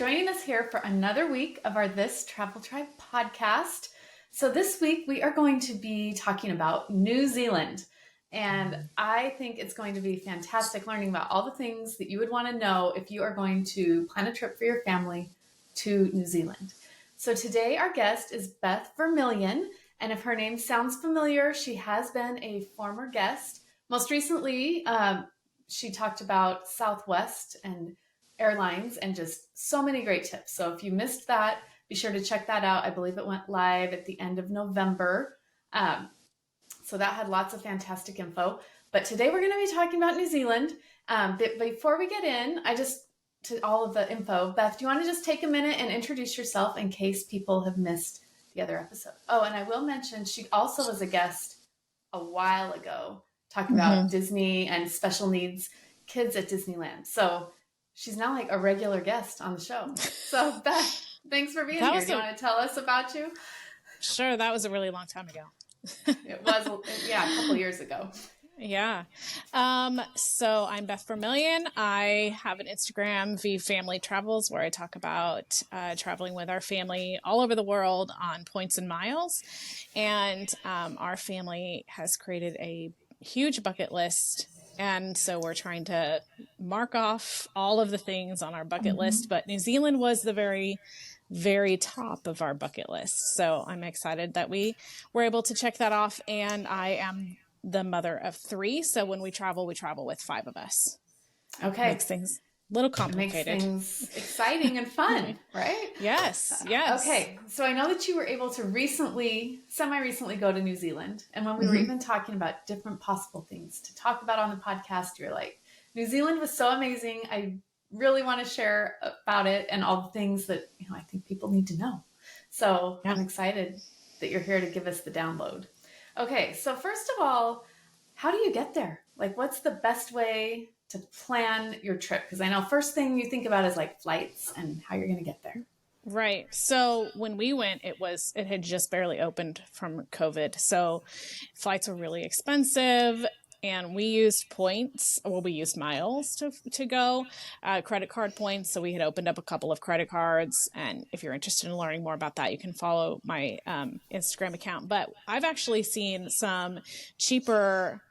joining us here for another week of our This Travel Tribe podcast. So this week we are going to be talking about New Zealand. And I think it's going to be fantastic learning about all the things that you would want to know if you are going to plan a trip for your family to New Zealand. So today our guest is Beth Vermillion. And if her name sounds familiar, she has been a former guest. Most recently, she talked about Southwest and airlines and just so many great tips. So if you missed that, be sure to check that out. I believe it went live at the end of November. So that had lots of fantastic info. But today we're going to be talking about New Zealand. But before we get in, to all of the info, Beth, do you want to just take a minute and introduce yourself in case people have missed the other episode? Oh, and I will mention she also was a guest a while ago talking about Disney and special needs kids at Disneyland. So she's now like a regular guest on the show. So Beth, thanks for being here. Do you want to tell us about you? Sure. That was a really long time ago. It was, yeah, a couple years ago. Yeah. So I'm Beth Vermillion. I have an Instagram, V Family Travels, where I talk about traveling with our family all over the world on points and miles. And our family has created a huge bucket list. And so we're trying to mark off all of the things on our bucket list. But New Zealand was the very, very top of our bucket list. So I'm excited that we were able to check that off. And I am the mother of 3. So when we travel with 5 of us. Okay. Makes things a little complicated. Makes things exciting and fun, right? Yes. Okay. So I know that you were able to semi-recently go to New Zealand. And when we were even talking about different possible things to talk about on the podcast, you're like, New Zealand was so amazing. I really want to share about it and all the things that, I think people need to know. So I'm excited that you're here to give us the download. Okay, so first of all, how do you get there? Like, what's the best way to plan your trip? Because I know first thing you think about is like flights and how you're going to get there. Right. So when we went, it had just barely opened from COVID. So flights were really expensive. And we used points. Well, we used miles to go, credit card points. So we had opened up a couple of credit cards. And if you're interested in learning more about that, you can follow my Instagram account. But I've actually seen some cheaper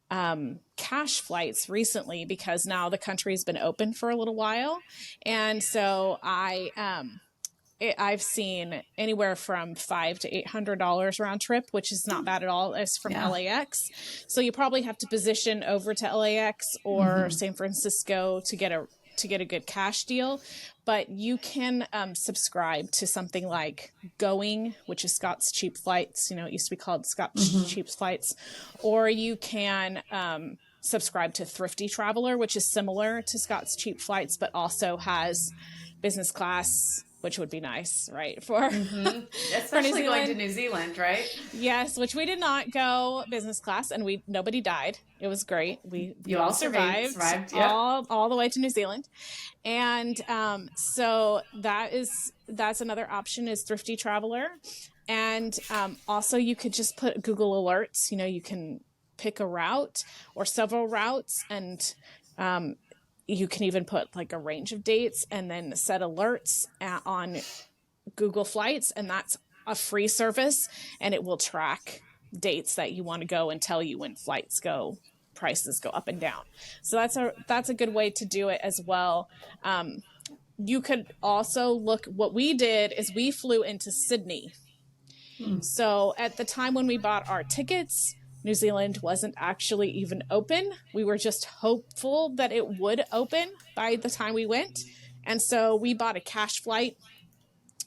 cash flights recently because now the country's been open for a little while. And so I've seen anywhere from $500 to $800 round trip, which is not bad at all. It's from LAX. So you probably have to position over to LAX or San Francisco to get a good cash deal. But you can subscribe to something like Going, which is Scott's Cheap Flights. It used to be called Scott's Cheap Flights. Or you can subscribe to Thrifty Traveler, which is similar to Scott's Cheap Flights, but also has business class, which would be nice, right? Especially going to New Zealand, right? Yes, which we did not go business class, and nobody died. It was great. We all survived all the way to New Zealand, and so that's another option is Thrifty Traveler, and also you could just put Google alerts. You can pick a route or several routes, and you can even put like a range of dates and then set alerts on Google Flights. And that's a free service and it will track dates that you want to go and tell you when prices go up and down. So that's a good way to do it as well. You could also look, what we did is we flew into Sydney. So at the time when we bought our tickets, New Zealand wasn't actually even open. We were just hopeful that it would open by the time we went. And so we bought a cash flight.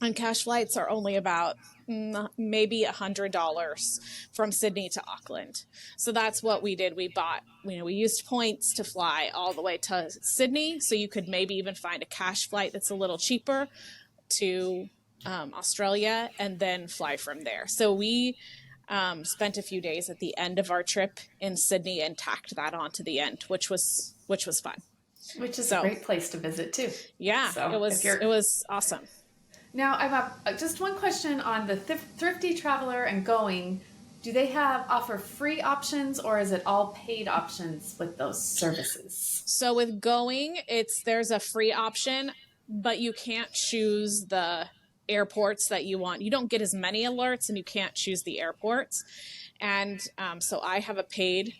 And cash flights are only about maybe $100 from Sydney to Auckland. So that's what we did. We bought, we used points to fly all the way to Sydney. So you could maybe even find a cash flight that's a little cheaper to Australia and then fly from there. So we spent a few days at the end of our trip in Sydney and tacked that on to the end, which was fun. Which is a great place to visit too. Yeah, so it was awesome. Now I have just one question on the Thrifty Traveler and Going. Do they offer free options or is it all paid options with those services? So with Going, there's a free option. but you can't choose the airports that you want. You don't get as many alerts, and you can't choose the airports. And so I have a paid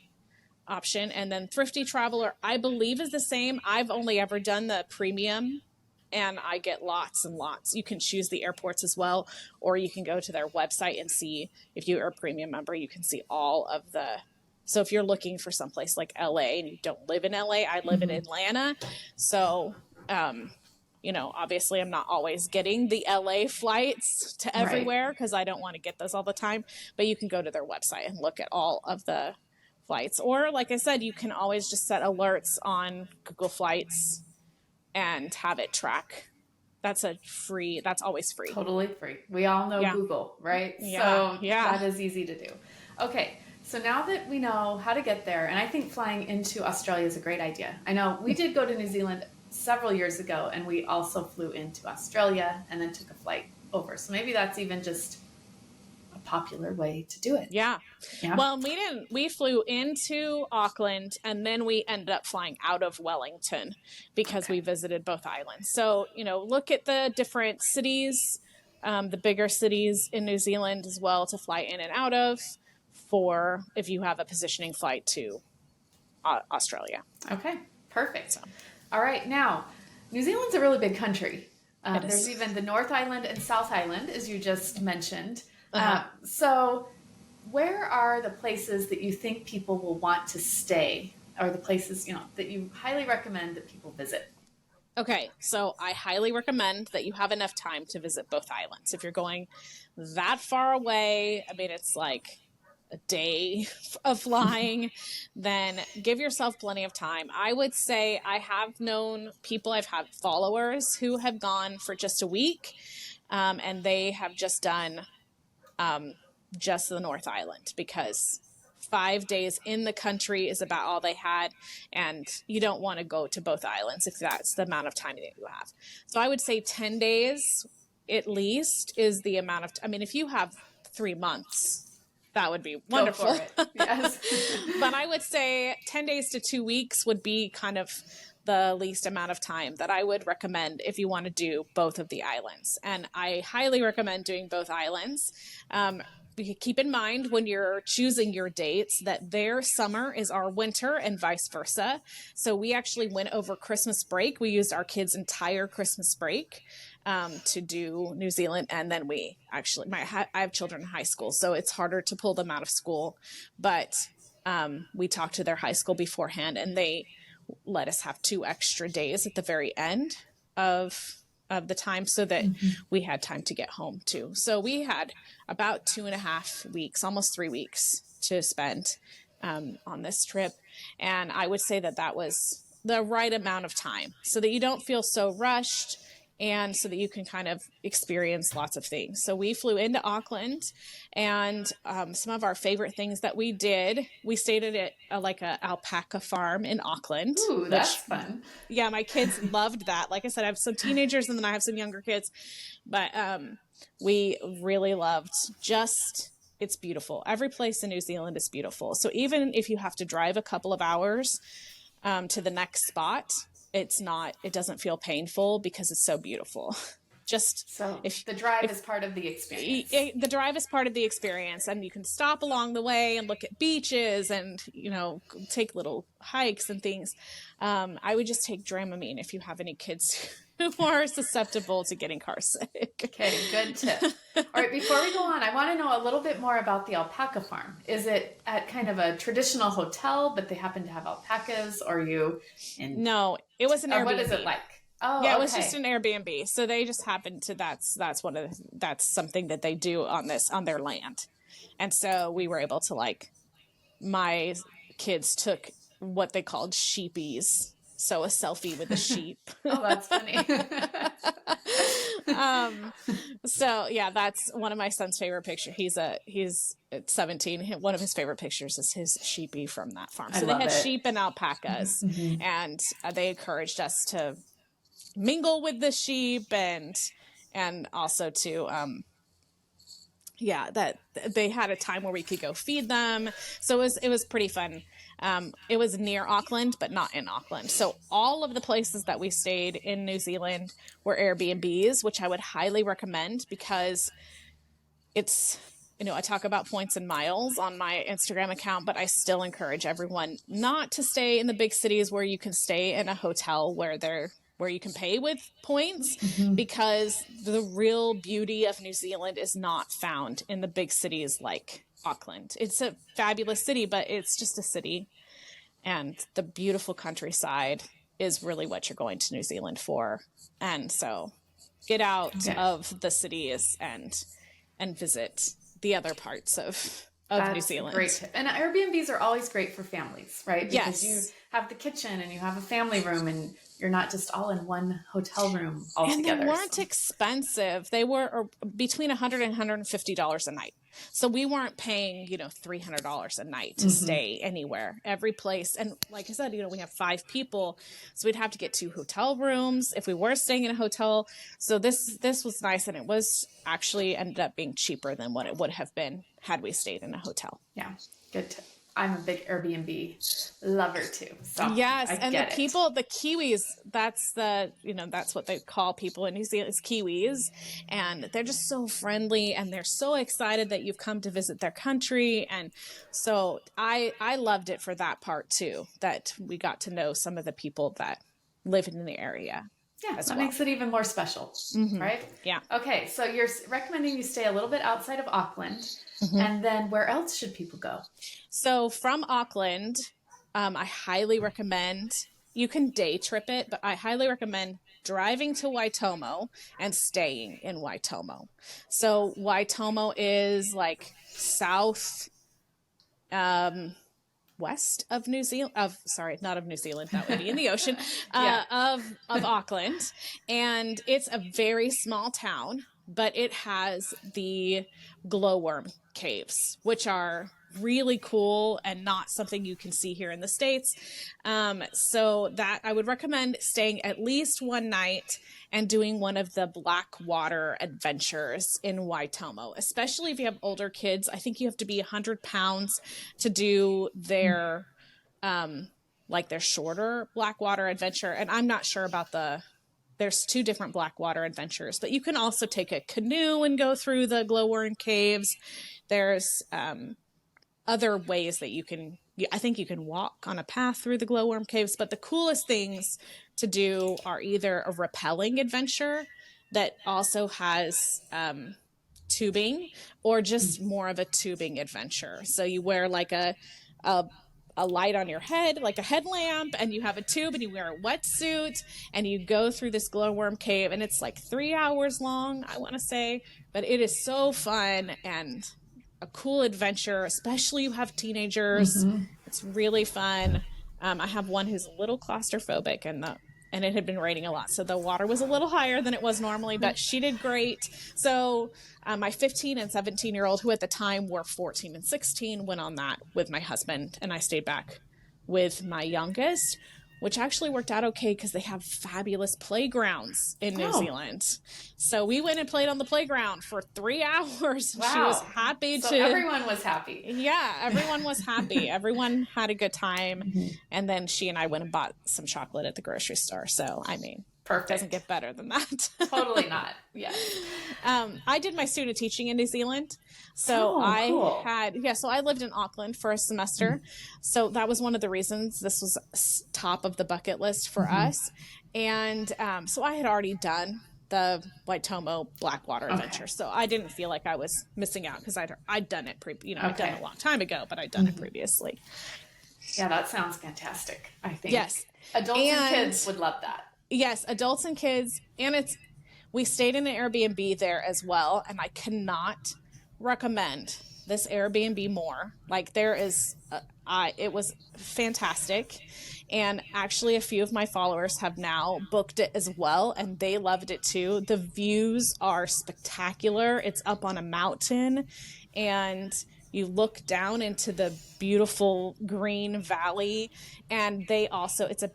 option. And then Thrifty Traveler, I believe, is the same. I've only ever done the premium, and I get lots and lots. You can choose the airports as well, or you can go to their website and see, if you are a premium member, you can see all of the. So if you're looking for someplace like LA and you don't live in LA, I live in Atlanta. So, obviously I'm not always getting the LA flights to everywhere because I don't want to get those all the time, but you can go to their website and look at all of the flights. Or like I said, you can always just set alerts on Google Flights and have it track. That's always free. Totally free. We all know Google, right? Yeah. So that is easy to do. Okay. So now that we know how to get there, and I think flying into Australia is a great idea. I know we did go to New Zealand several years ago, and we also flew into Australia and then took a flight over. So maybe that's even just a popular way to do it. Yeah. Well, we flew into Auckland, and then we ended up flying out of Wellington because we visited both islands. So, look at the different cities, the bigger cities in New Zealand as well to fly in and out of, for if you have a positioning flight to Australia. Okay, perfect. So. All right, now, New Zealand's a really big country. There's even the North Island and South Island, as you just mentioned. So where are the places that you think people will want to stay, or the places, that you highly recommend that people visit? Okay, so I highly recommend that you have enough time to visit both islands. If you're going that far away, I mean, it's like a day of flying, then give yourself plenty of time. I would say I have known people, I've had followers who have gone for just a week, and they have just done just the North Island, because 5 days in the country is about all they had, and you don't want to go to both islands if that's the amount of time that you have. So I would say 10 days at least is the amount of I mean, if you have 3 months, that would be wonderful. Go for it. Yes. But I would say 10 days to 2 weeks would be kind of the least amount of time that I would recommend if you want to do both of the islands. And I highly recommend doing both islands. Keep in mind when you're choosing your dates that their summer is our winter and vice versa. So we actually went over Christmas break. We used our kids' entire Christmas break to do New Zealand. And then we actually, I have children in high school, so it's harder to pull them out of school. But we talked to their high school beforehand, and they let us have 2 extra days at the very end of the time, so that we had time to get home too. So we had about 2.5 weeks, almost 3 weeks to spend on this trip. And I would say that was the right amount of time, so that you don't feel so rushed, and so that you can kind of experience lots of things. So we flew into Auckland, and some of our favorite things that we did, we stayed at like a alpaca farm in Auckland. Ooh, that's fun. Yeah, my kids loved that. Like I said, I have some teenagers and then I have some younger kids, but we really loved it's beautiful. Every place in New Zealand is beautiful. So even if you have to drive a couple of hours to the next spot, it doesn't feel painful because it's so beautiful. The drive is part of the experience. The drive is part of the experience, and you can stop along the way and look at beaches and, take little hikes and things. I would just take Dramamine if you have any kids who are susceptible to getting car sick. Okay, good tip. All right, before we go on, I want to know a little bit more about the alpaca farm. Is it at kind of a traditional hotel, but they happen to have alpacas, or No, it was an Airbnb. What is it like? Oh, yeah, it was just an Airbnb. So they just happened to that's something that they do on their land. And so we were able to, my kids took what they called sheepies. So a selfie with a sheep. Oh, that's funny. So yeah, that's one of my son's favorite pictures. He's 17. One of his favorite pictures is his sheepy from that farm. So they had sheep and alpacas, and they encouraged us to mingle with the sheep and also to that they had a time where we could go feed them. So it was pretty fun. It was near Auckland, but not in Auckland. So all of the places that we stayed in New Zealand were Airbnbs, which I would highly recommend because it's, I talk about points and miles on my Instagram account, but I still encourage everyone not to stay in the big cities where you can stay in a hotel where you can pay with points, because the real beauty of New Zealand is not found in the big cities like Auckland. It's a fabulous city, but it's just a city. And the beautiful countryside is really what you're going to New Zealand for. And so get out of the cities and visit the other parts of New Zealand. Great. And Airbnbs are always great for families, right? Because you have the kitchen and you have a family room and you're not just all in one hotel room all and together. And they weren't expensive. They were between $100 and $150 a night. So we weren't paying, $300 a night to stay anywhere, every place. And like I said, we have 5 people, so we'd have to get 2 hotel rooms if we were staying in a hotel. So this was nice. And it was actually ended up being cheaper than what it would have been had we stayed in a hotel. Yeah. Good tip. I'm a big Airbnb lover too. So yes, and the Kiwis, that's that's what they call people in New Zealand, is Kiwis, and they're just so friendly and they're so excited that you've come to visit their country, and so I loved it for that part too, that we got to know some of the people that live in the area. Yeah, that makes it even more special, right? Yeah. Okay, so you're recommending you stay a little bit outside of Auckland, and then where else should people go? So from Auckland, I highly recommend, you can day trip it, but I highly recommend driving to Waitomo and staying in Waitomo. So Waitomo is like south, west of New Zealand, not of New Zealand, that would be in the ocean, of Auckland. And it's a very small town, but it has the glowworm caves, which are really cool and not something you can see here in the States. So that I would recommend staying at least one night and doing one of the Blackwater adventures in Waitomo, especially if you have older kids. I think you have to be 100 pounds to do their, their shorter Blackwater adventure. And I'm not sure about there's 2 different Blackwater adventures, but you can also take a canoe and go through the glowworm caves. There's, other ways that I think you can walk on a path through the glowworm caves, but the coolest things to do are either a rappelling adventure that also has tubing, or just more of a tubing adventure. So you wear like a light on your head, like a headlamp, and you have a tube and you wear a wetsuit and you go through this glowworm cave, and it's like 3 hours long, I want to say, but it is so fun and a cool adventure, especially you have teenagers. It's really fun. I have one who's a little claustrophobic, and it had been raining a lot, so the water was a little higher than it was normally, but she did great. So my 15 and 17-year-old, who at the time were 14 and 16, went on that with my husband, and I stayed back with my youngest, which actually worked out okay because they have fabulous playgrounds in New Zealand. So we went and played on the playground for 3 hours. Wow. She was happy so everyone was happy. Yeah, everyone was happy. Everyone had a good time. And then she and I went and bought some chocolate at the grocery store. So, I mean, perfect. Doesn't get better than that. Totally not. Yeah. I did my student teaching in New Zealand. So cool. So I lived in Auckland for a semester. So that was one of the reasons this was top of the bucket list for us. And so I had already done the Waitomo Blackwater adventure. So I didn't feel like I was missing out because I'd done it, I'd done it a long time ago, but I'd done it previously. Yeah, that sounds fantastic. I think. Yes. Adults and kids would love that. Yes, adults and kids. And we stayed in an Airbnb there as well. And I cannot recommend this Airbnb more. Like there is, it was fantastic. And actually a few of my followers have now booked it as well. And they loved it too. The views are spectacular. It's up on a mountain and you look down into the beautiful green valley, and it's a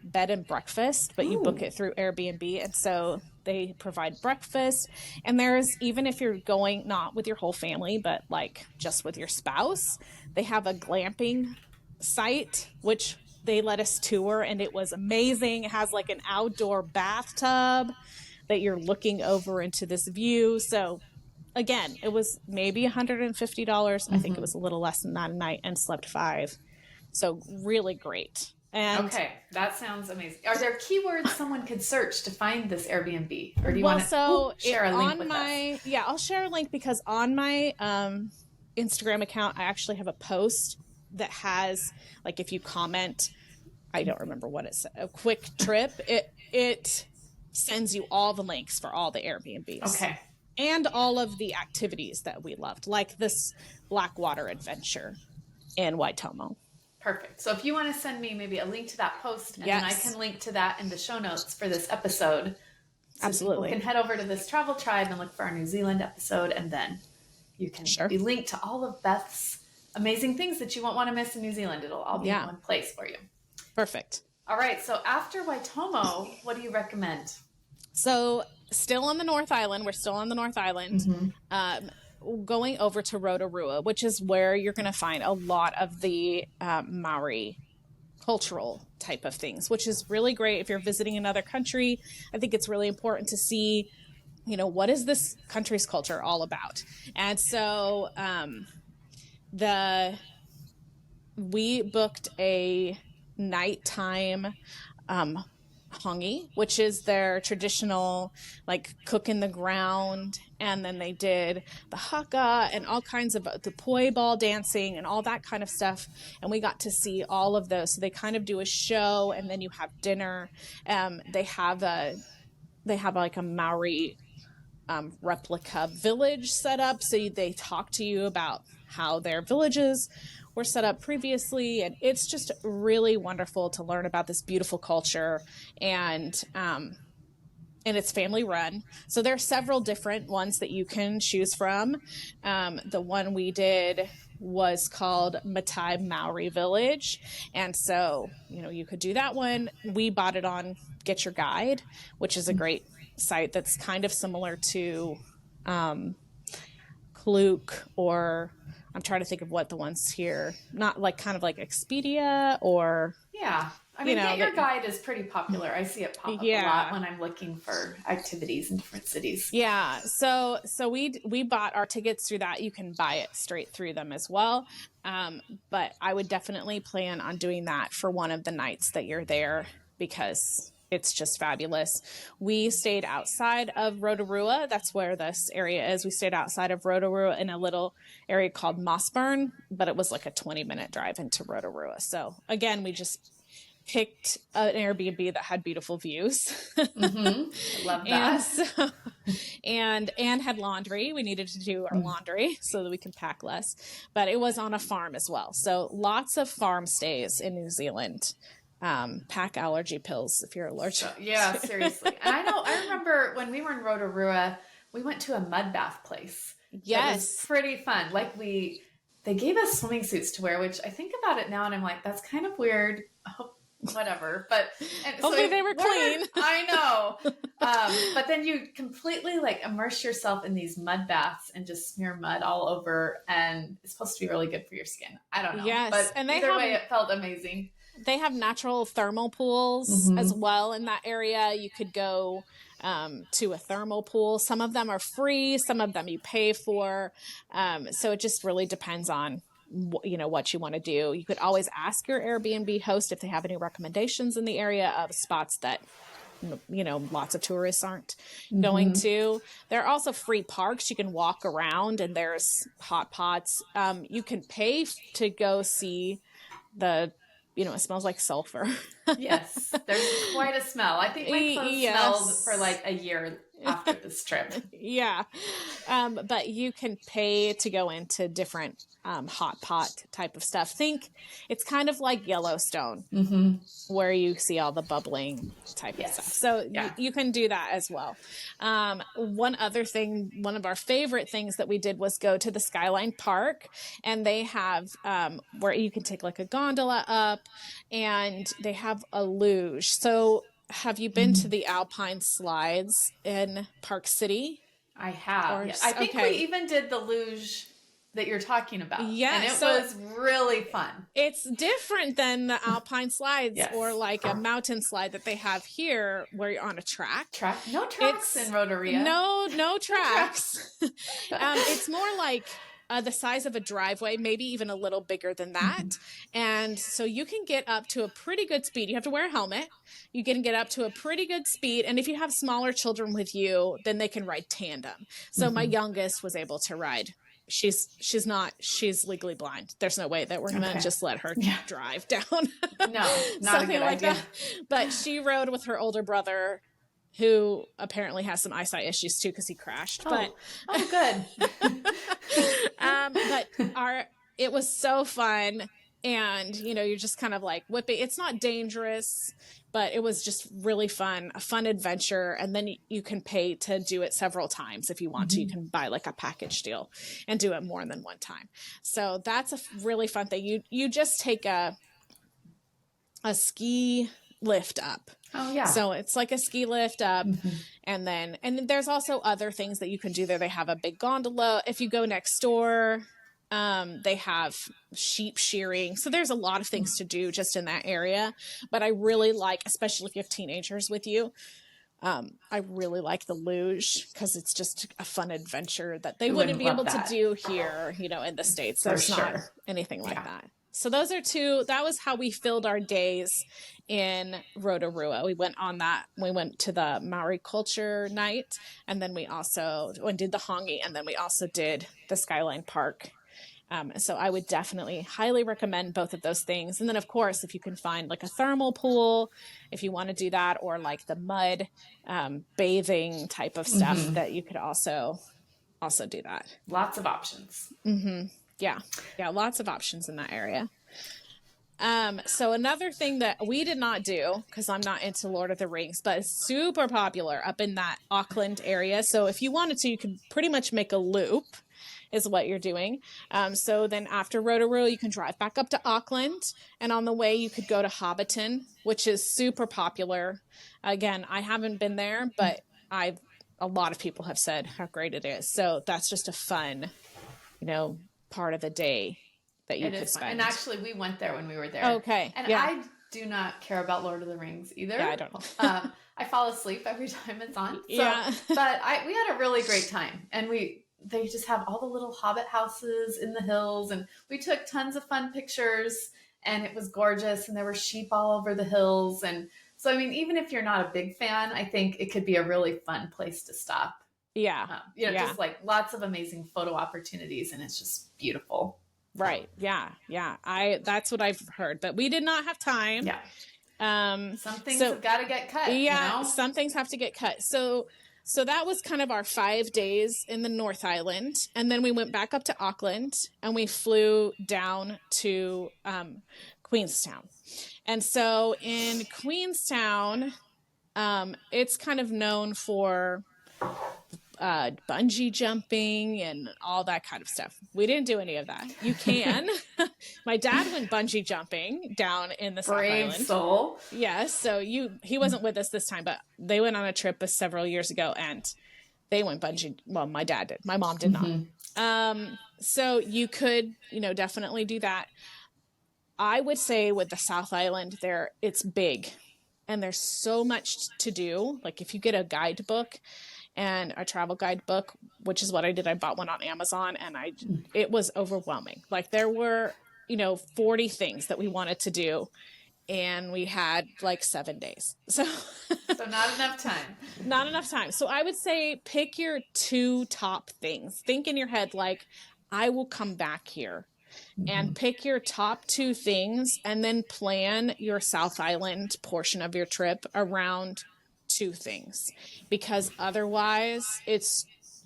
bed and breakfast, but you book it through Airbnb. And so they provide breakfast, and even if you're going not with your whole family, but like just with your spouse, they have a glamping site, which they let us tour, and it was amazing. It has like an outdoor bathtub that you're looking over into this view. So again, it was maybe $150. I think it was a little less than that a night, and slept 5. So really great. And okay, that sounds amazing. Are there keywords someone could search to find this Airbnb, or do you want to share a link with us? Yeah, I'll share a link, because on my Instagram account, I actually have a post that has, like, if you comment, I don't remember what it said, a quick trip, it sends you all the links for all the Airbnbs. Okay. And all of the activities that we loved, like this Blackwater adventure in Waitomo. Perfect. So if you want to send me maybe a link to that post, and then I can link to that in the show notes for this episode. So absolutely. people can head over to This Travel Tribe and look for our New Zealand episode, and then you can be linked to all of Beth's amazing things that you won't want to miss in New Zealand. It'll all be in one place for you. Perfect. All right. So after Waitomo, what do you recommend? So still on the North Island. We're still on the North Island. Going over to Rotorua, which is where you're going to find a lot of the Maori cultural type of things, which is really great if you're visiting another country. I think it's really important to see, what is this country's culture all about? And so we booked a nighttime hongi, which is their traditional, like, cook in the ground, and then they did the haka and all kinds of the poi ball dancing and all that kind of stuff, and we got to see all of those. So they kind of do a show, and then you have dinner. They have like a Maori replica village set up, so they talk to you about how their villages were set up previously, and it's just really wonderful to learn about this beautiful culture. And it's family run, so there are several different ones that you can choose from. The one we did was called Matai Maori Village, and so you could do that one. We bought it on Get Your Guide, which is a great site that's kind of similar to Klook, or I'm trying to think of what the ones here, not like, kind of like Expedia, or I mean, Get Your Guide is pretty popular. I see it pop up a lot when I'm looking for activities in different cities. Yeah. So we bought our tickets through that. You can buy it straight through them as well. But I would definitely plan on doing that for one of the nights that you're there, because it's just fabulous. We stayed outside of Rotorua. That's where this area is. We stayed outside of Rotorua in a little area called Mossburn, but it was like a 20-minute drive into Rotorua. So again, we just picked an Airbnb that had beautiful views. I love that. And had laundry. We needed to do our laundry so that we can pack less. But it was on a farm as well. So lots of farm stays in New Zealand. Pack allergy pills if you're allergic. Yeah, seriously. And I remember when we were in Rotorua, we went to a mud bath place. Yes. It was pretty fun. Like, they gave us swimming suits to wear, which I think about it now and I'm like, that's kind of weird. Whatever. But hopefully they were clean. I know. But then you completely like immerse yourself in these mud baths and just smear mud all over, and it's supposed to be really good for your skin. I don't know. Yes. But and either way, it felt amazing. They have natural thermal pools as well in that area. You could go to a thermal pool. Some of them are free. Some of them you pay for. So it just really depends on what you want to do. You could always ask your Airbnb host if they have any recommendations in the area of spots that lots of tourists aren't going to. There are also free parks. You can walk around, and there's hot pots. You can pay to go see it smells like sulfur. Yes, there's quite a smell. I think my clothes smelled for like a year after this trip. Yeah. But you can pay to go into different hot pot type of stuff. Think it's kind of like Yellowstone, where you see all the bubbling type of stuff. So you can do that as well. One other thing, one of our favorite things that we did was go to the Skyline Park, and they have where you can take like a gondola up, and they have a luge. So have you been to the Alpine slides in Park City? I have. Yes. I think we even did the luge that you're talking about. Yeah. And it was really fun. It's different than the alpine slides Yes. or like a mountain slide that they have here where you're on a track. No tracks in Rotorua. No tracks. It's more like the size of a driveway, maybe even a little bigger than that. And so you can get up to a pretty good speed. You have to wear a helmet. You can get up to a pretty good speed. And if you have smaller children with you, then they can ride tandem. So my youngest was able to ride. She's legally blind. There's no way that we're going to just let her drive down. No, not a good idea. That. But she rode with her older brother, who apparently has some eyesight issues too, because he crashed. But good. It was so fun. And, you're just kind of like whipping. It's not dangerous, but it was just really fun, a fun adventure. And then you can pay to do it several times. If you want to, you can buy like a package deal and do it more than one time. So that's a really fun thing. You just take a ski lift up. Oh yeah. So it's like a ski lift up. And then there's also other things that you can do there. They have a big gondola. If you go next door, they have sheep shearing. So there's a lot of things to do just in that area. But I really like, especially if you have teenagers with you, I really like the luge because it's just a fun adventure that they wouldn't be able to do here, in the States. There's not anything like that. So those are that was how we filled our days in Rotorua. We went to the Maori culture night, and then we also did the hongi, and then we also did the Skyline Park. So I would definitely highly recommend both of those things. And then, of course, if you can find like a thermal pool, if you want to do that, or like the mud bathing type of stuff, that you could also do that. Lots of options. Yeah, lots of options in that area. So another thing that we did not do, because I'm not into Lord of the Rings, but it's super popular up in that Auckland area. So if you wanted to, you could pretty much make a loop, is what you're doing. So then after Rotorua, you can drive back up to Auckland, and on the way you could go to Hobbiton, which is super popular. Again, I haven't been there, but a lot of people have said how great it is. So that's just a fun, part of the day that you could spend. And actually, we went there when we were there. Okay. And I do not care about Lord of the Rings either. Yeah, I don't know. I fall asleep every time it's on. So, yeah. But we had a really great time. And they just have all the little hobbit houses in the hills. And we took tons of fun pictures. And it was gorgeous. And there were sheep all over the hills. And so, even if you're not a big fan, I think it could be a really fun place to stop. Yeah. Just like lots of amazing photo opportunities, and it's just beautiful. Right. Yeah. That's what I've heard, but we did not have time. Yeah. Some things have got to get cut. Yeah. Some things have to get cut. So that was kind of our 5 days in the North Island. And then we went back up to Auckland, and we flew down to Queenstown. And so in Queenstown, it's kind of known for bungee jumping and all that kind of stuff. We didn't do any of that. You can. My dad went bungee jumping down in the South Island. Brave soul. Yes. So he wasn't with us this time, but they went on a trip several years ago, and they went bungee. Well, my dad did. My mom did not. So you could, definitely do that. I would say with the South Island it's big, and there's so much to do. Like if you get a guidebook, and a travel guidebook, which is what I did. I bought one on Amazon, and it was overwhelming. Like there were, 40 things that we wanted to do, and we had like 7 days. So not enough time. Not enough time. So I would say pick your 2 top things. Think in your head, like, I will come back here. And pick your top 2 things, and then plan your South Island portion of your trip around 2 things, because otherwise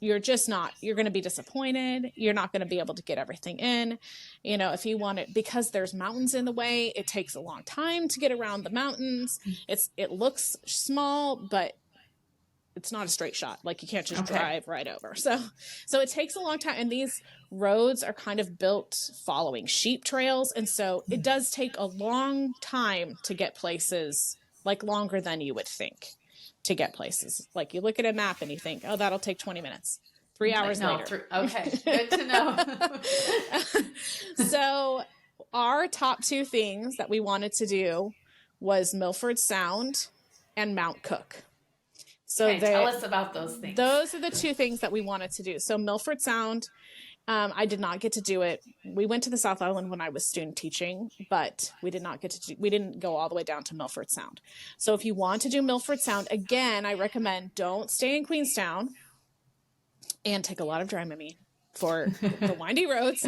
you're going to be disappointed. You're not going to be able to get everything in, if you want it, because there's mountains in the way. It takes a long time to get around the mountains. It looks small, but it's not a straight shot. Like you can't just drive right over. So it takes a long time. And these roads are kind of built following sheep trails. And so it does take a long time to get places, like longer than you would think to get places. Like you look at a map and you think, oh, that'll take 20 minutes. hours later. Okay, good to know. So our top two things that we wanted to do was Milford Sound and Mount Cook. So tell us about those things. Those are the two things that we wanted to do. So Milford Sound, I did not get to do it. We went to the South Island when I was student teaching, but we didn't go all the way down to Milford Sound. So if you want to do Milford Sound, again, I recommend don't stay in Queenstown and take a lot of Dramamine for the windy roads.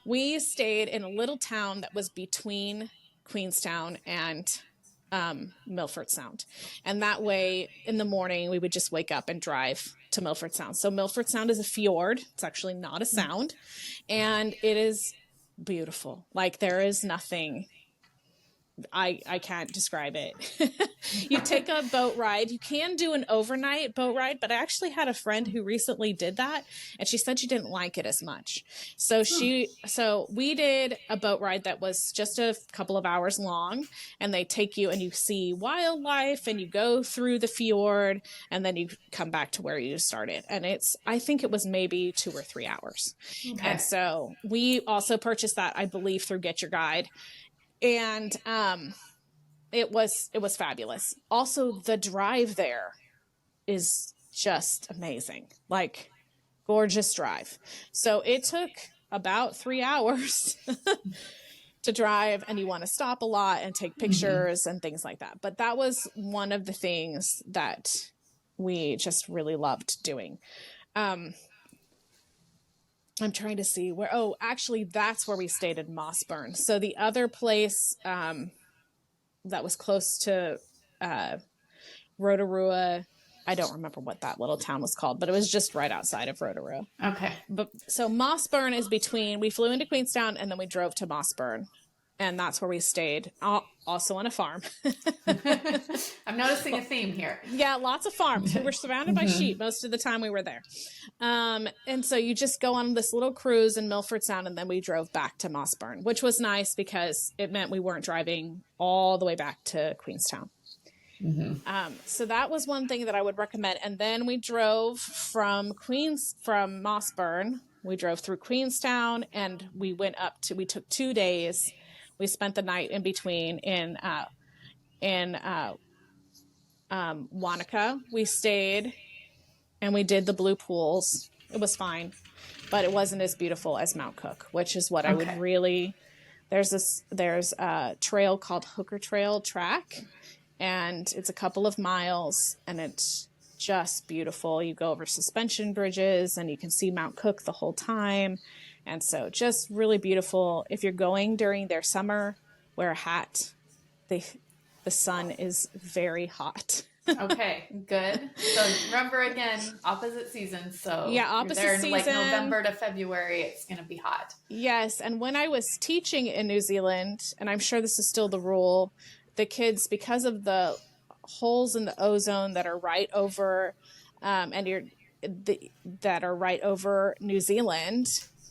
We stayed in a little town that was between Queenstown and Milford Sound. And that way in the morning, we would just wake up and drive to Milford Sound. So Milford Sound is a fjord. It's actually not a sound. And it is beautiful. Like there is nothing, I can't describe it. You take a boat ride. You can do an overnight boat ride, but I actually had a friend who recently did that, and she said she didn't like it as much. So we did a boat ride that was just a couple of hours long, and they take you and you see wildlife and you go through the fjord and then you come back to where you started. And I think it was maybe 2 or 3 hours. Okay. And so we also purchased that, I believe, through Get Your Guide. And it was fabulous. Also, the drive there is just amazing. Like, gorgeous drive. So it took about 3 hours to drive, and you want to stop a lot and take pictures and things like that. But that was one of the things that we just really loved doing. I'm trying to see where, actually that's where we stayed in Mossburn. So the other place that was close to Rotorua, I don't remember what that little town was called, but it was just right outside of Rotorua. Okay. So Mossburn is we flew into Queenstown and then we drove to Mossburn. And that's where we stayed, also on a farm. I'm noticing a theme here. Yeah, lots of farms. We were surrounded by sheep most of the time we were there. And so you just go on this little cruise in Milford Sound, and then we drove back to Mossburn, which was nice because it meant we weren't driving all the way back to Queenstown. So that was one thing that I would recommend. And then we drove from Mossburn. We drove through Queenstown, and we took 2 days. We spent the night in between in Wanaka. We stayed and we did the blue pools. It was fine, but it wasn't as beautiful as Mount Cook, which is what I would really, there's a trail called Hooker Trail Track, and it's a couple of miles and it's just beautiful. You go over suspension bridges and you can see Mount Cook the whole time. And so just really beautiful. If you're going during their summer, wear a hat. The sun is very hot. Okay, good. So remember, again, opposite seasons. So yeah, opposite you're there season. Like November to February, it's going to be hot. Yes. And when I was teaching in New Zealand, and I'm sure this is still the rule, the kids, because of the holes in the ozone that are right over, that are right over New Zealand,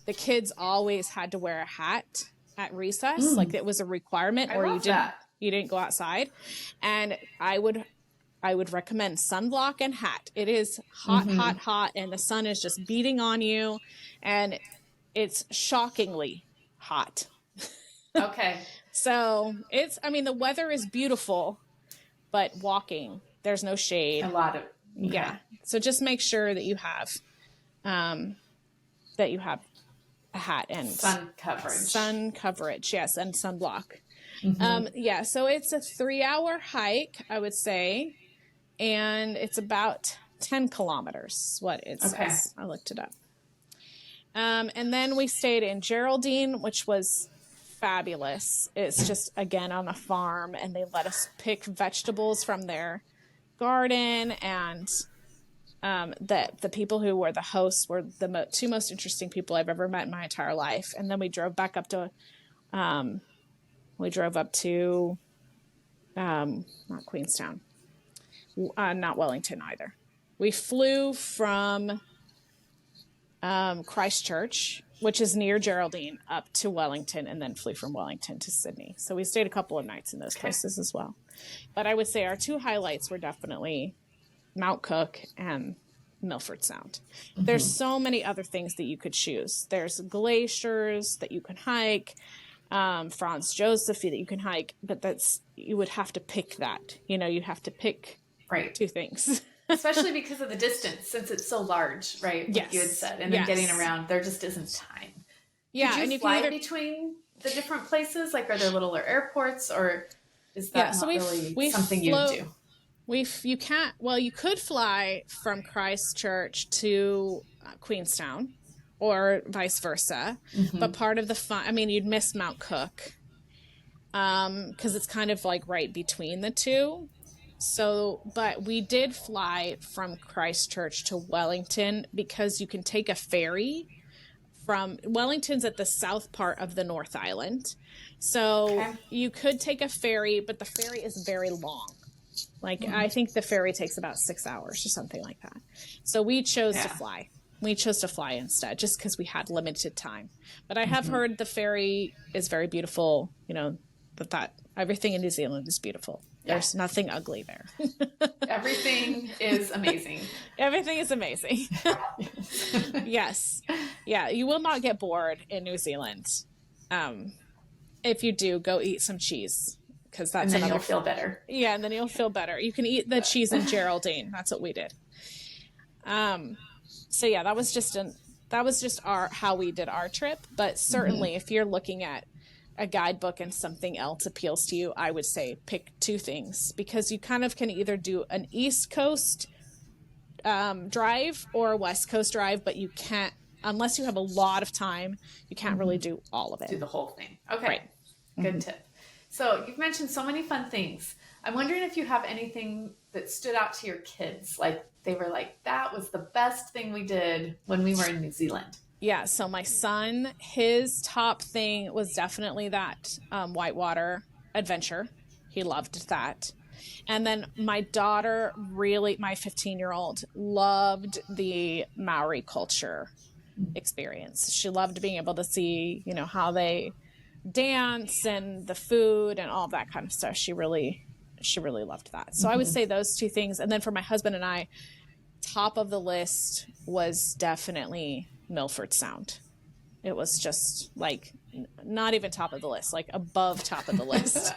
the kids always had to wear a hat at recess. Like it was a requirement, or you didn't go outside. And I would recommend sunblock and hat. It is hot, hot, and the sun is just beating on you, and it's shockingly hot. Okay. So the weather is beautiful, but walking, there's no shade. A lot of, yeah. So just make sure that you have a hat and sun coverage. Yes. And sunblock. So it's a 3-hour hike, I would say. And it's about 10 kilometers, what it says. I looked it up. And then we stayed in Geraldine, which was fabulous. It's just, again, on a farm, and they let us pick vegetables from their garden, and the people who were the hosts were the two most interesting people I've ever met in my entire life. And then we drove back up to, not Queenstown, not Wellington either. We flew from Christchurch, which is near Geraldine, up to Wellington, and then flew from Wellington to Sydney. So we stayed a couple of nights in those places as well. But I would say our two highlights were definitely Mount Cook and Milford Sound. There's so many other things that you could choose. There's glaciers that you can hike, Franz Josef that you can hike, but you would have to pick that. You have to pick two things. Especially because of the distance, since it's so large, right? Like you had said, and then getting around, there just isn't time. Yeah, Could you fly between the different places? Like, are there littler airports, or is that not really something you do? You can't. Well, you could fly from Christchurch to Queenstown, or vice versa. But part of the fun, I mean, you'd miss Mount Cook, because it's kind of like right between the two. So, but we did fly from Christchurch to Wellington because you can take a ferry from Wellington's at the south part of the North Island. So you could take a ferry, but the ferry is very long. Like, I think the ferry takes about 6 hours or something like that. So we chose to fly. We chose to fly instead, just because we had limited time. But I have heard the ferry is very beautiful. That everything in New Zealand is beautiful. There's nothing ugly there. Everything is amazing. Everything is amazing. Yes. Yeah, you will not get bored in New Zealand. If you do, go eat some cheese. Because that's and then you'll feel better. Yeah, and then you'll feel better. You can eat the cheese in Geraldine. That's what we did. So yeah, that was just how we did our trip. But certainly, if you're looking at a guidebook and something else appeals to you, I would say pick two things, because you kind of can either do an East Coast drive or a West Coast drive, but you can't, unless you have a lot of time, you can't really do all of it. Do the whole thing. Okay. Right. Good tip. So you've mentioned so many fun things. I'm wondering if you have anything that stood out to your kids. Like, they were like, that was the best thing we did when we were in New Zealand. Yeah, so my son, his top thing was definitely that whitewater adventure. He loved that. And then my daughter my 15-year-old, loved the Maori culture experience. She loved being able to see, how they dance and the food and all that kind of stuff. She really loved that. So I would say those two things. And then for my husband and I, top of the list was definitely Milford Sound. It was just like not even top of the list, like above top of the list.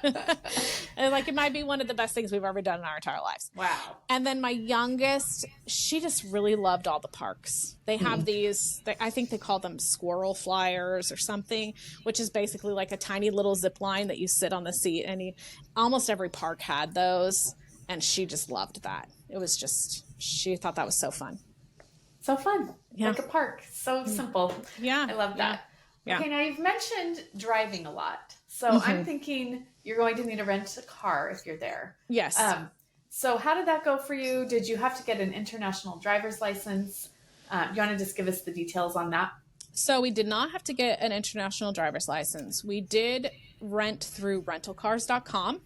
And like, it might be one of the best things we've ever done in our entire lives. Wow. And then my youngest, she just really loved all the parks. They have these, I think they call them squirrel flyers or something, which is basically like a tiny little zip line that you sit on the seat, and almost every park had those. And she just loved that. It was just, she thought that was so fun. So fun. Yeah. Like a park. So simple. Yeah. I love that. Yeah. Okay, now you've mentioned driving a lot. So I'm thinking you're going to need to rent a car if you're there. Yes. So how did that go for you? Did you have to get an international driver's license? You want to just give us the details on that? So we did not have to get an international driver's license. We did rent through rentalcars.com.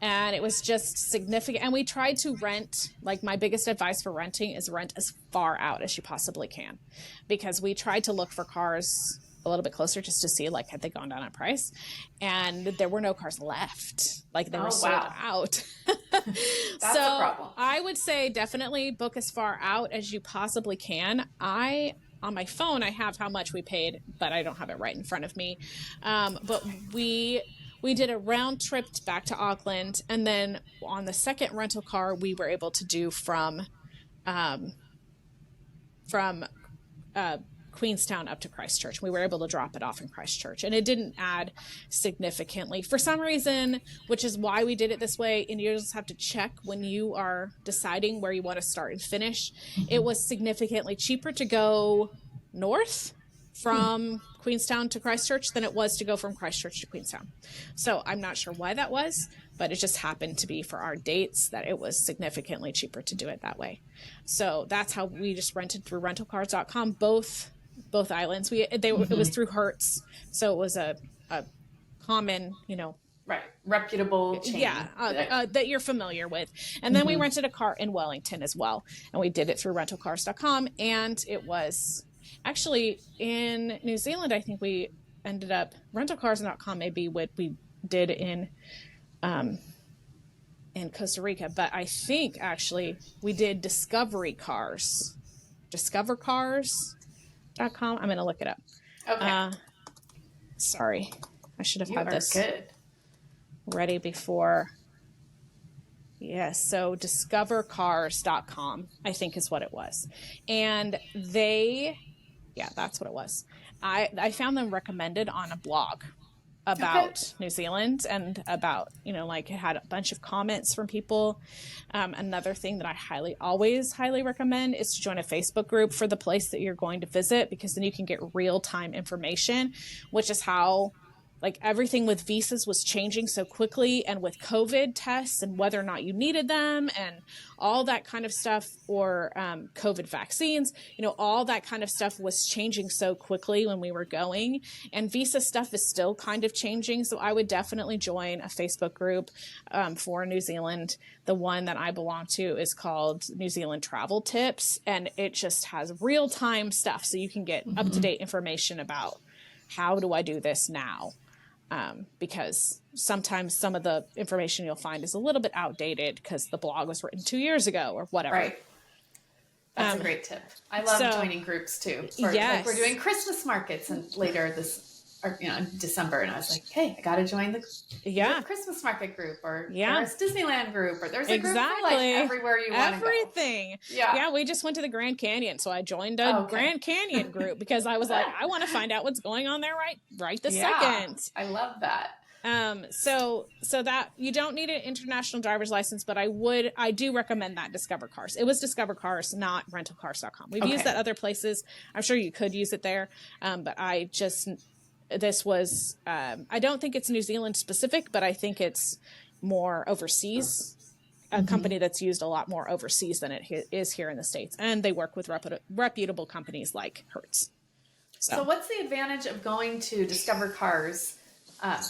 And it was just significant. And we tried to rent, like, my biggest advice for renting is rent as far out as you possibly can. Because we tried to look for cars a little bit closer just to see, like, had they gone down in price. And there were no cars left. Like, they were sold out. That's a problem. I would say definitely book as far out as you possibly can. On my phone, I have how much we paid, but I don't have it right in front of me. But we did a round trip back to Auckland, and then on the second rental car, we were able to do from Queenstown up to Christchurch. We were able to drop it off in Christchurch, and it didn't add significantly for some reason, which is why we did it this way. And you just have to check when you are deciding where you want to start and finish. It was significantly cheaper to go north from Queenstown to Christchurch than it was to go from Christchurch to Queenstown. So I'm not sure why that was, but it just happened to be for our dates that it was significantly cheaper to do it that way. So that's how we just rented through rentalcars.com, both islands. It was through Hertz. So it was a common, right, reputable chain. That you're familiar with. And then we rented a car in Wellington as well. And we did it through rentalcars.com. And it was actually in New Zealand, I think we ended up rentalcars.com maybe what we did in in Costa Rica, but I think actually we did discovercars.com. I'm going to look it up. Okay. Sorry. I should have You had are this good. ready before. Yes. So discovercars.com, I think is what it was. And that's what it was. I found them recommended on a blog about New Zealand and about, it had a bunch of comments from people. Another thing that I always highly recommend is to join a Facebook group for the place that you're going to visit, because then you can get real-time information, which is how everything with visas was changing so quickly, and with COVID tests and whether or not you needed them and all that kind of stuff, or COVID vaccines, all that kind of stuff was changing so quickly when we were going, and visa stuff is still kind of changing. So I would definitely join a Facebook group for New Zealand. The one that I belong to is called New Zealand Travel Tips, and it just has real-time stuff. So you can get up-to-date information about how do I do this now? Because sometimes some of the information you'll find is a little bit outdated because the blog was written 2 years ago or whatever. Right. That's a great tip. I love joining groups too. Like we're doing Christmas markets and later in December, and I was like, hey, I got to join the Christmas market group or Paris Disneyland group, or there's a group for everywhere you want to go. Everything. Yeah, we just went to the Grand Canyon, so I joined a Grand Canyon group because I was like, I want to find out what's going on there right this second. I love that. So that you don't need an international driver's license, but I do recommend that Discover Cars. It was Discover Cars, not rentalcars.com. We've used that other places. I'm sure you could use it there. But this was, I don't think it's New Zealand specific, but I think it's more overseas, a company that's used a lot more overseas than it is here in the States. And they work with reputable companies like Hertz. So what's the advantage of going to Discover Cars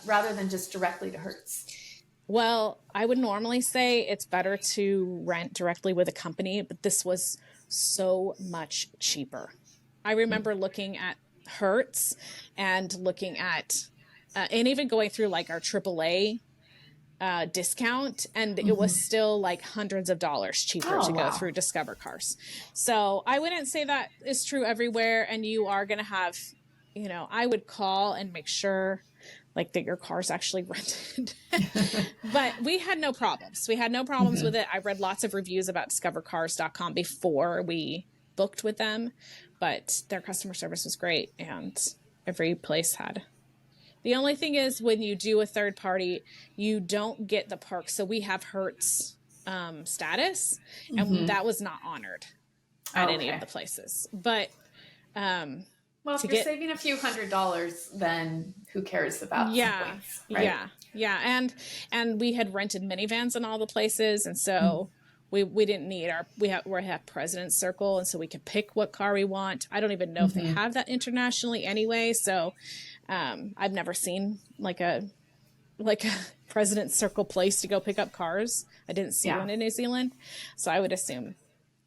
rather than just directly to Hertz? Well, I would normally say it's better to rent directly with a company, but this was so much cheaper. I remember looking at Hertz and looking at and even going through our AAA discount, and it was still hundreds of dollars cheaper to go through Discover Cars. So I wouldn't say that is true everywhere, and you are going to have, I would call and make sure that your car's actually rented. But we had no problems. With it. I read lots of reviews about discovercars.com before we booked with them, but their customer service was great, and every place had. The only thing is, when you do a third party, you don't get the perks. So we have Hertz status, and that was not honored at any of the places. But if you're saving a few $100s, then who cares about some points, right? Yeah. And we had rented minivans in all the places, and so we didn't need we have President's Circle, and so we could pick what car we want. I don't even know if they have that internationally anyway. So I've never seen a President's Circle place to go pick up cars. I didn't see one in New Zealand, so I would assume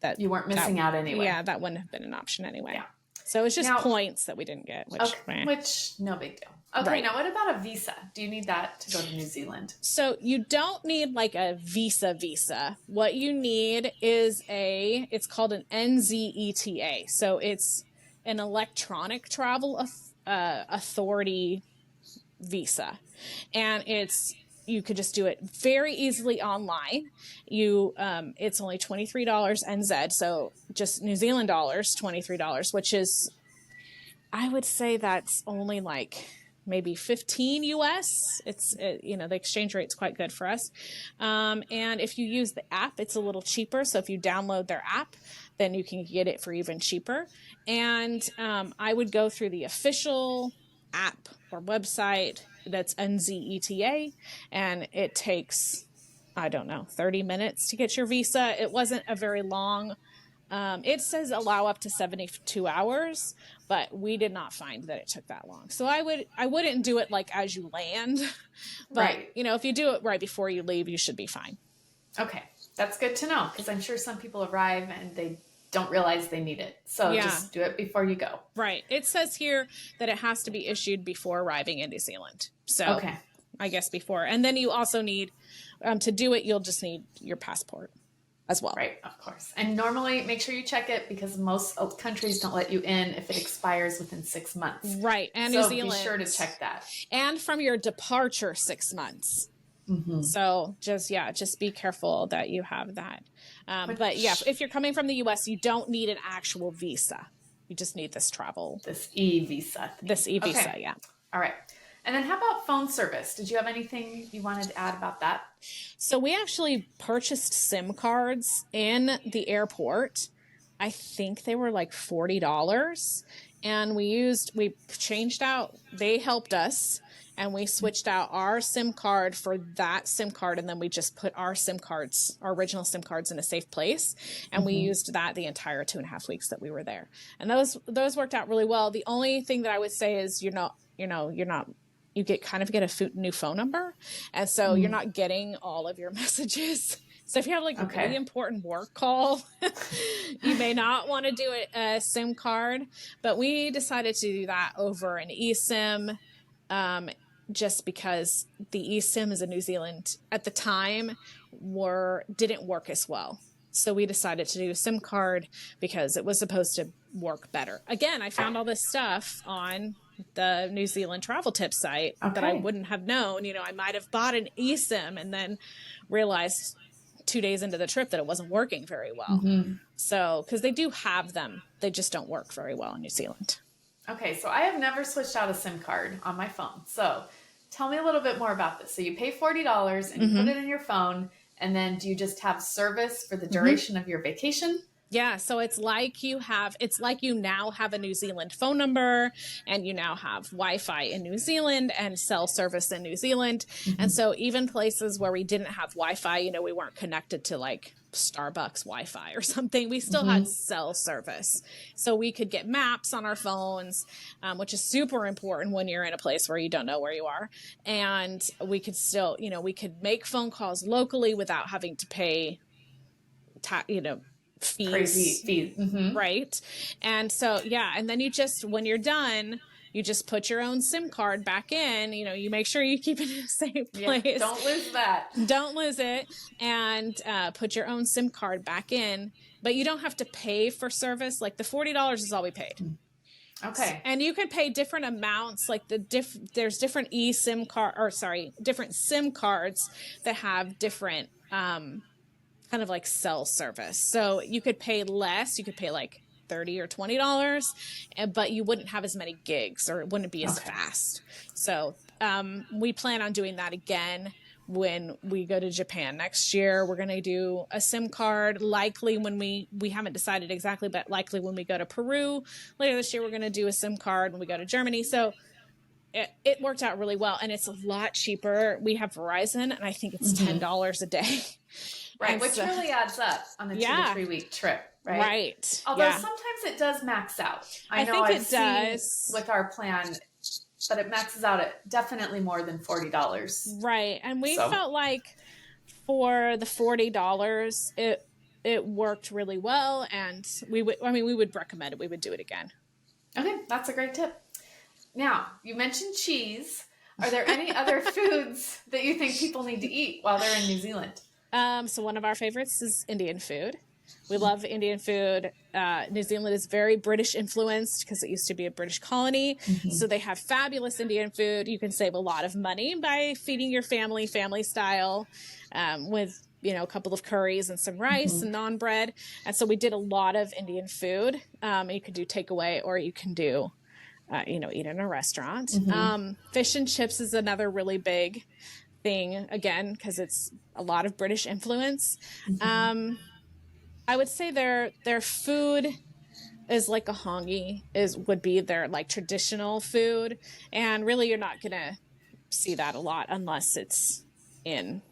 that you weren't missing out anyway. Yeah, that wouldn't have been an option anyway. Yeah. So it's just points that we didn't get, which no big deal. Okay, now what about a visa? Do you need that to go to New Zealand? So you don't need a visa. What you need is it's called an NZETA. So it's an electronic travel authority visa. And you could just do it very easily online. It's only $23 NZ, so just New Zealand dollars, $23, which is, I would say that's only maybe 15 US. The exchange rate's quite good for us. And if you use the app, it's a little cheaper. So if you download their app, then you can get it for even cheaper. And I would go through the official app or website that's NZETA, and it takes, 30 minutes to get your visa. It wasn't a very long, it says allow up to 72 hours, but we did not find that it took that long. So I wouldn't do it as you land, but if you do it right before you leave, you should be fine. Okay. That's good to know, because I'm sure some people arrive and they don't realize they need it. So just do it before you go. Right. It says here that it has to be issued before arriving in New Zealand. So I guess before. And then you also need To do it, you'll just need your passport as well. Right, of course. And normally make sure you check it because most countries don't let you in if it expires within 6 months. Right. And so New Zealand. Be sure to check that. And from your departure 6 months. So just be careful that you have that. But yeah, if you're coming from the US, you don't need an actual visa. You just need this e-visa. Okay. Yeah. All right. And then how about phone service? Did you have anything you wanted to add about that? So we actually purchased SIM cards in the airport. I think they were like $40. And we changed out, they helped us, and we switched out our SIM card for that SIM card. And then we just put our original SIM cards in a safe place. And we used that the entire 2.5 weeks that we were there. And those worked out really well. The only thing that I would say is you get a new phone number. And so you're not getting all of your messages. So if you have like a really important work call, you may not want to do a SIM card, but we decided to do that over an eSIM, just because the eSIMs in New Zealand at the time didn't work as well. So we decided to do a SIM card because it was supposed to work better. Again, I found all this stuff on the New Zealand travel tip site that I wouldn't have known. I might have bought an eSIM and then realized 2 days into the trip that it wasn't working very well. So, because they do have them, they just don't work very well in New Zealand. Okay, so I have never switched out a SIM card on my phone. So tell me a little bit more about this. So you pay $40 and you put it in your phone, and then do you just have service for the duration of your vacation? Yeah, so it's like you now have a New Zealand phone number, and you now have Wi-Fi in New Zealand and cell service in New Zealand. And so even places where we didn't have Wi-Fi, we weren't connected to like Starbucks Wi-Fi or something, we still had cell service. So we could get maps on our phones, which is super important when you're in a place where you don't know where you are. And we could still, we could make phone calls locally without having to pay, fees. Crazy fees. Right. And so, and then when you're done, you just put your own SIM card back in, you make sure you keep it in a safe place. Yeah, don't lose that. Don't lose it. And put your own SIM card back in, but you don't have to pay for service. Like the $40 is all we paid. Okay. And you can pay different amounts, like there's different different SIM cards that have different, kind of like cell service. So you could pay less. You could pay like $30 or $20, but you wouldn't have as many gigs, or it wouldn't be as fast. So we plan on doing that again when we go to Japan next year. We're going to do a SIM card, likely when we haven't decided exactly, but likely when we go to Peru later this year. We're going to do a SIM card when we go to Germany. So it worked out really well, and it's a lot cheaper. We have Verizon, and I think it's $10 a day. Right, and which really adds up on the 2 to 3 week trip, right? Right. Although sometimes it does max out. I know I've seen with our plan, but it maxes out at definitely more than $40. Right, and we felt like for the $40, it worked really well, and we would recommend it. We would do it again. Okay, that's a great tip. Now, you mentioned cheese. Are there any other foods that you think people need to eat while they're in New Zealand? So one of our favorites is Indian food. We love Indian food. New Zealand is very British influenced because it used to be a British colony. So they have fabulous Indian food. You can save a lot of money by feeding your family style, with, a couple of curries and some rice and naan bread. And so we did a lot of Indian food. You could do takeaway, or you can do, eat in a restaurant. Fish and chips is another really big thing, again, because it's a lot of British influence. I would say their food is like a hongi would be their like traditional food, and really you're not gonna see that a lot unless it's in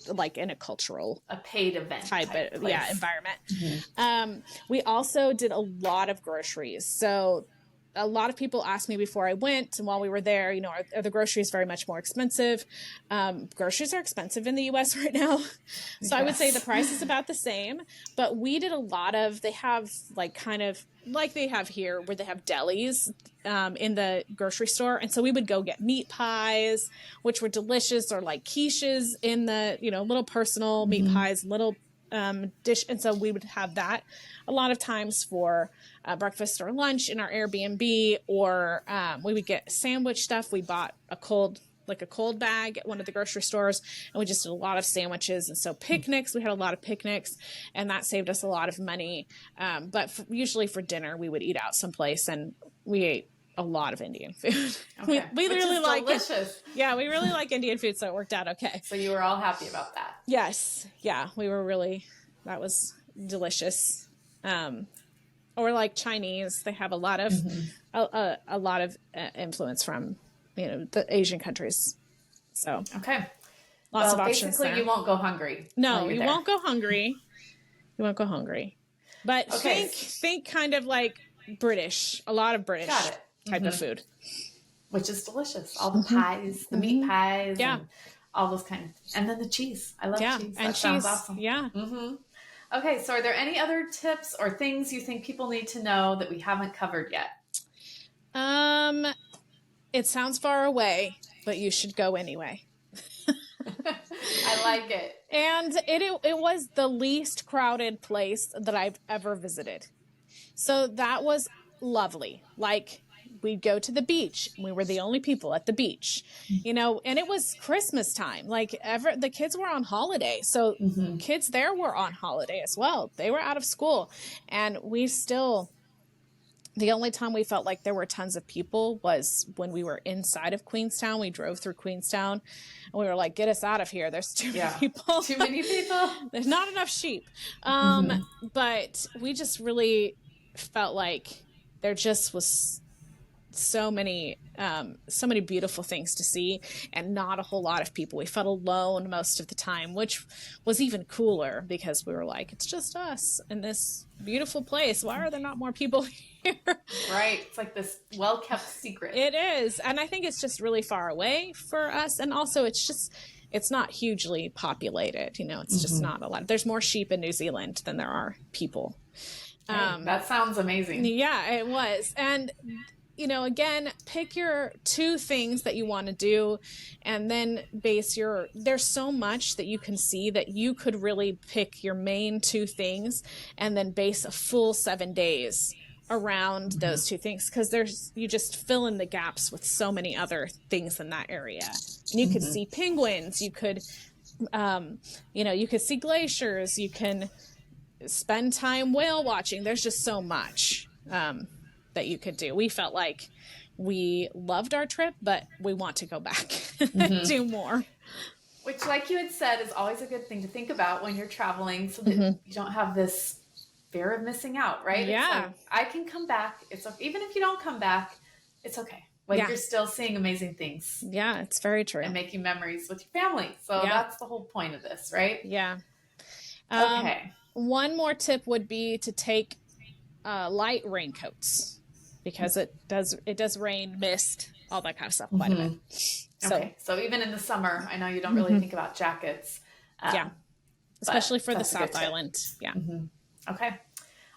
like in a cultural, a paid event type of environment. We also did a lot of groceries. So a lot of people asked me before I went and while we were there, are the groceries very much more expensive? Groceries are expensive in the US right now. So I would say the price is about the same, but we did a lot of, they have like kind of like they have here where they have delis in the grocery store. And so we would go get meat pies, which were delicious, or like quiches in the, little personal meat pies, little dish. And so we would have that a lot of times for breakfast or lunch in our Airbnb, or we would get sandwich stuff. We bought a cold bag at one of the grocery stores, and we just did a lot of sandwiches. And so picnics, we had a lot of picnics, and that saved us a lot of money. But usually for dinner, we would eat out someplace, and we ate a lot of Indian food. Okay. we really like delicious. Yeah, we really like Indian food, so it worked out okay. So you were all happy about that? Yes. Yeah, we were really, that was delicious. Or like Chinese, they have a lot of a lot of influence from the Asian countries. So okay, lots of options basically there. You won't go hungry. No, you won't go hungry. You won't go hungry. But think kind of like British, a lot of British type of food, which is delicious. All the pies, the meat pies, and all those kind of, and then the cheese. I love cheese. And that sounds awesome. Yeah. Okay, so are there any other tips or things you think people need to know that we haven't covered yet? It sounds far away, but you should go anyway. I like it. And it was the least crowded place that I've ever visited. So that was lovely. Like, we'd go to the beach. We were the only people at the beach, and it was Christmas time. Like, the kids were on holiday. So kids there were on holiday as well. They were out of school. And the only time we felt like there were tons of people was when we were inside of Queenstown. We drove through Queenstown and we were like, get us out of here. There's too many people. Too many people. There's not enough sheep. But we just really felt like there just was so many beautiful things to see, and not a whole lot of people. We felt alone most of the time, which was even cooler because we were like, it's just us in this beautiful place. Why are there not more people here? Right. It's like this well-kept secret. It is. And I think it's just really far away for us. And also it's not hugely populated. It's just not a lot. There's more sheep in New Zealand than there are people. That sounds amazing. Yeah, it was. And again, pick your 2 things that you want to do, and then there's so much that you can see that you could really pick your main 2 things and then base a full 7 days around those 2 things. Cause you just fill in the gaps with so many other things in that area. And you could see penguins, you could, you could see glaciers, you can spend time whale watching. There's just so much, that you could do. We felt like we loved our trip, but we want to go back and do more. Which, like you had said, is always a good thing to think about when you're traveling, so that you don't have this fear of missing out, right? Yeah. It's like, I can come back. It's okay. Even if you don't come back, it's okay. Like, you're still seeing amazing things. Yeah, it's very true. And making memories with your family. So that's the whole point of this, right? Yeah. Okay. One more tip would be to take light raincoats, because it does rain, mist, all that kind of stuff quite a bit. So even in the summer, I know you don't really think about jackets. Especially for the South Island. Yeah. Okay.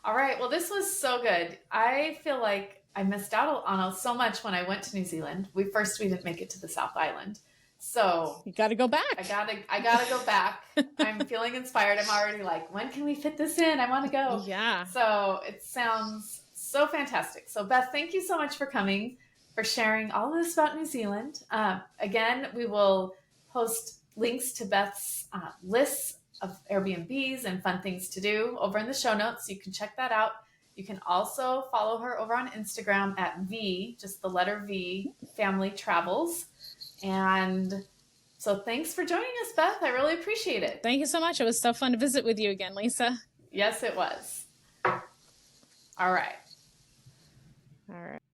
All right. Well, this was so good. I feel like I missed out on so much when I went to New Zealand. We didn't make it to the South Island. So you got to go back. I gotta go back. I'm feeling inspired. I'm already like, when can we fit this in? I want to go. Yeah. So it sounds so fantastic. So Beth, thank you so much for coming, for sharing all of this about New Zealand. Again, we will post links to Beth's lists of Airbnbs and fun things to do over in the show notes. So you can check that out. You can also follow her over on Instagram at just the letter V, Family Travels. And so thanks for joining us, Beth. I really appreciate it. Thank you so much. It was so fun to visit with you again, Lisa. Yes, it was. All right. All right.